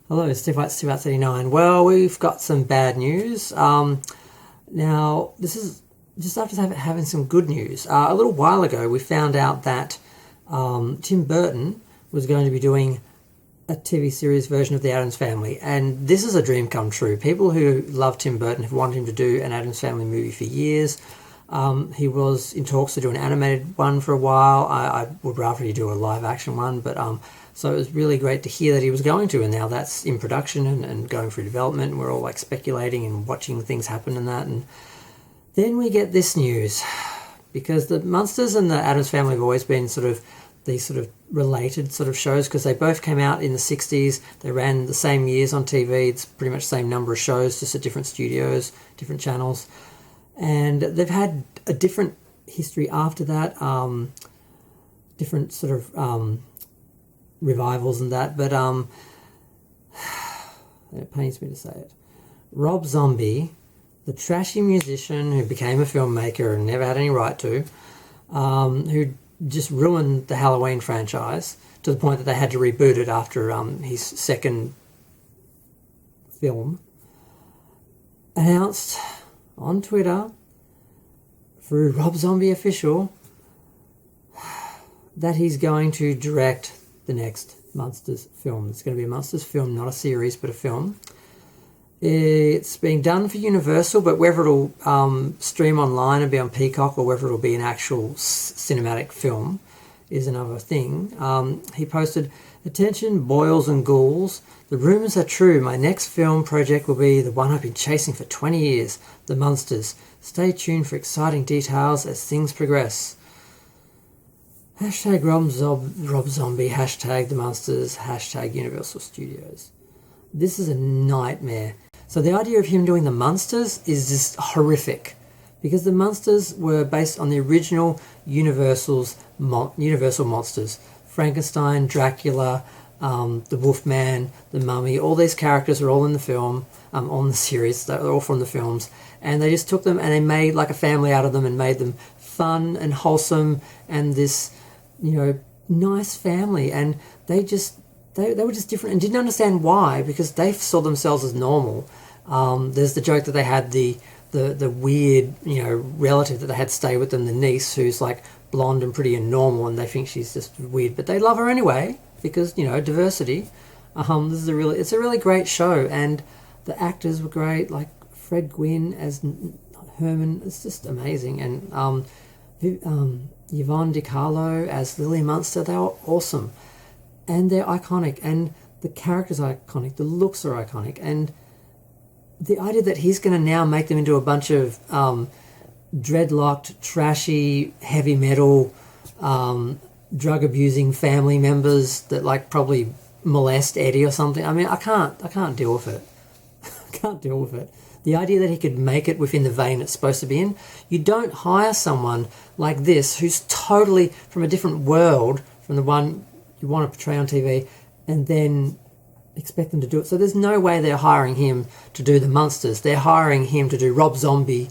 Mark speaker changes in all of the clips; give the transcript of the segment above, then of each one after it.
Speaker 1: Hello, Steve White, Steve White 39. Well, we've got some bad news. Now, this is just after having some good news. A little while ago, we found out that Tim Burton was going to be doing a TV series version of The Addams Family, and this is a dream come true. People who love Tim Burton have wanted him to do an Addams Family movie for years. He was in talks to do an animated one for a while. I would rather he do a live action one, but so it was really great to hear that he was going to, and now that's in production and going through development, and we're all like speculating and watching things happen and that. And then we get this news, because the Munsters and the Addams Family have always been these sort of related sort of shows, because they both came out in the 60s. They ran the same years on TV. It's pretty much the same number of shows, just at different studios, different channels. And they've had a different history after that, different sort of revivals and that, but it pains me to say it. Rob Zombie, the trashy musician who became a filmmaker and never had any right to, who just ruined the Halloween franchise to the point that they had to reboot it after his second film, announced on Twitter through Rob Zombie Official that he's going to direct the next Munsters film. It's going to be a Munsters film, not a series, but a film. It's being done for Universal, but whether it'll stream online and be on Peacock or whether it'll be an actual cinematic film is another thing. He posted, "Attention, boils and ghouls. The rumours are true. My next film project will be the one I've been chasing for 20 years, The Munsters. Stay tuned for exciting details as things progress. Hashtag Rob Zombie, hashtag The Munsters, hashtag Universal Studios." This is a nightmare. So the idea of him doing The Munsters is just horrific, because The Munsters were based on the original Universal monsters. Frankenstein, Dracula, the Wolfman, the Mummy, all these characters are all in the film, on the series. They're all from the films. And they just took them and they made like a family out of them and made them fun and wholesome and this, nice family. And they were just different and didn't understand why, because they saw themselves as normal. There's the joke that they had the weird, relative that they had stay with them, the niece, who's like blonde and pretty and normal, and they think she's just weird, but they love her anyway because diversity. It's a really great show, and the actors were great, like Fred Gwynne as Herman. It's just amazing, and Yvonne DiCarlo as Lily Munster. They were awesome, and they're iconic, and the characters are iconic, the looks are iconic, and the idea that he's going to now make them into a bunch of dreadlocked, trashy, heavy metal, drug abusing family members that like probably molest Eddie or something. I mean, I can't deal with it. I can't deal with it. The idea that he could make it within the vein it's supposed to be in. You don't hire someone like this who's totally from a different world from the one you want to portray on TV, and then expect them to do it. So there's no way they're hiring him to do The Munsters. They're hiring him to do Rob Zombie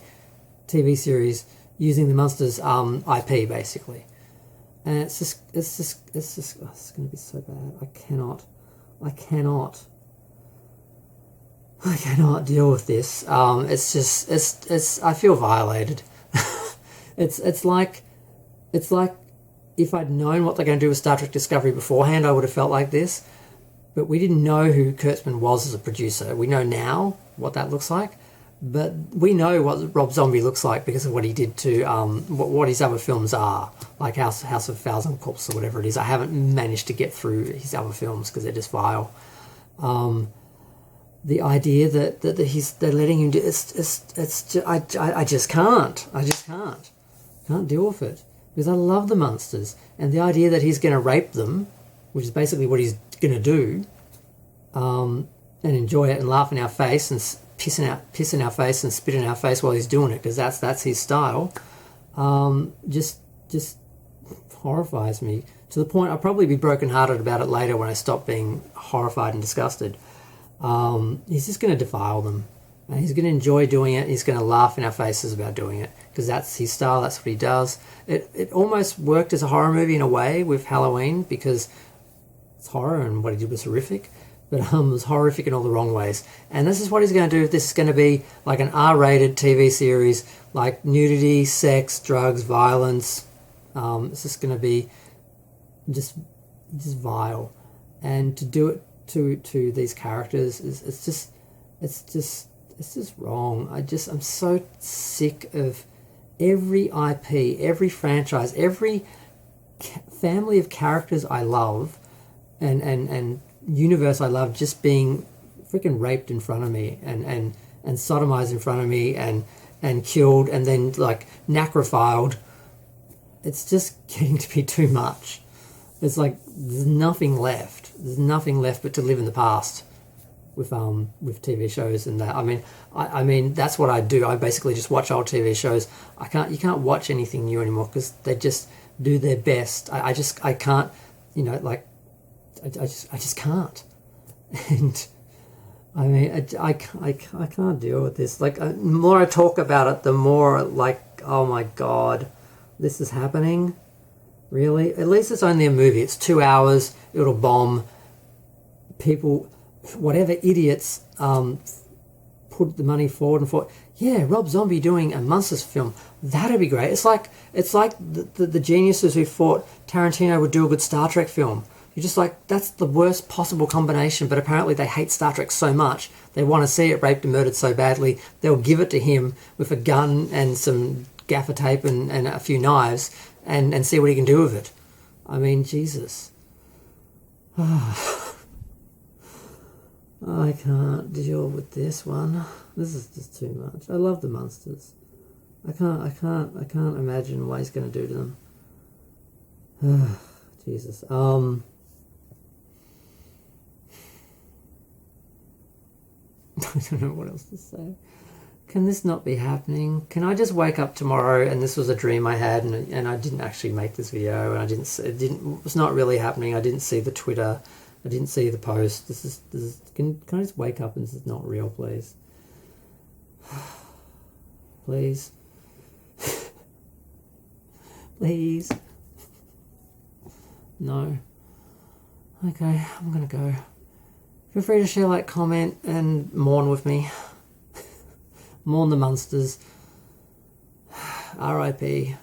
Speaker 1: TV series using the Munsters IP basically. And it's going to be so bad. I cannot deal with this. I feel violated. It's like if I'd known what they're going to do with Star Trek Discovery beforehand, I would have felt like this. But we didn't know who Kurtzman was as a producer. We know now what that looks like, but we know what Rob Zombie looks like because of what he did to what his other films are, like House of Thousand Corpses or whatever it is. I haven't managed to get through his other films because they're just vile. The idea that they're letting him do I just can't deal with it, because I love the Munsters, and the idea that he's going to rape them, which is basically what he's going to do, and enjoy it and laugh in our face and piss in our face and spit in our face while he's doing it, because that's his style. Just horrifies me to the point I'll probably be brokenhearted about it later when I stop being horrified and disgusted. He's just going to defile them. And he's going to enjoy doing it. He's going to laugh in our faces about doing it because that's his style. That's what he does. It almost worked as a horror movie in a way with Halloween because it's horror and what he did was horrific. but it was horrific in all the wrong ways. And this is what he's going to do. This is going to be like an R-rated TV series, like nudity, sex, drugs, violence. It's just going to be just vile, and to do it to these characters it's just wrong. I'm so sick of every IP, every franchise, every family of characters I love, and universe I love just being freaking raped in front of me, and sodomized in front of me, and killed, and then like necrophiled. It's just getting to be too much. It's like there's nothing left. There's nothing left but to live in the past with TV shows and that. I mean that's what I do. I basically just watch old TV shows. You can't watch anything new anymore because they just do their best. I can't, I just can't. And I mean I can't deal with this. Like the more I talk about it, the more like, oh my God, this is happening. Really? At least it's only a movie. It's 2 hours. It'll bomb. People, whatever idiots, put the money forward and thought, yeah, Rob Zombie doing a Monsters film, that'd be great. It's like the geniuses who thought Tarantino would do a good Star Trek film. You're just like, that's the worst possible combination, but apparently they hate Star Trek so much, they want to see it raped and murdered so badly, they'll give it to him with a gun and some gaffer tape and a few knives, and see what he can do with it. I mean, Jesus. I can't deal with this one. This is just too much. I love the Munsters. I can't imagine what he's going to do to them. Jesus. I don't know what else to say. Can this not be happening? Can I just wake up tomorrow and this was a dream I had, and I didn't actually make this video, and it was not really happening. I didn't see the Twitter. I didn't see the post. This is can I just wake up and this is not real, please? Please. Please. No. Okay, I'm gonna go. Feel free to share, like, comment, and mourn with me. Mourn the Munsters. R.I.P.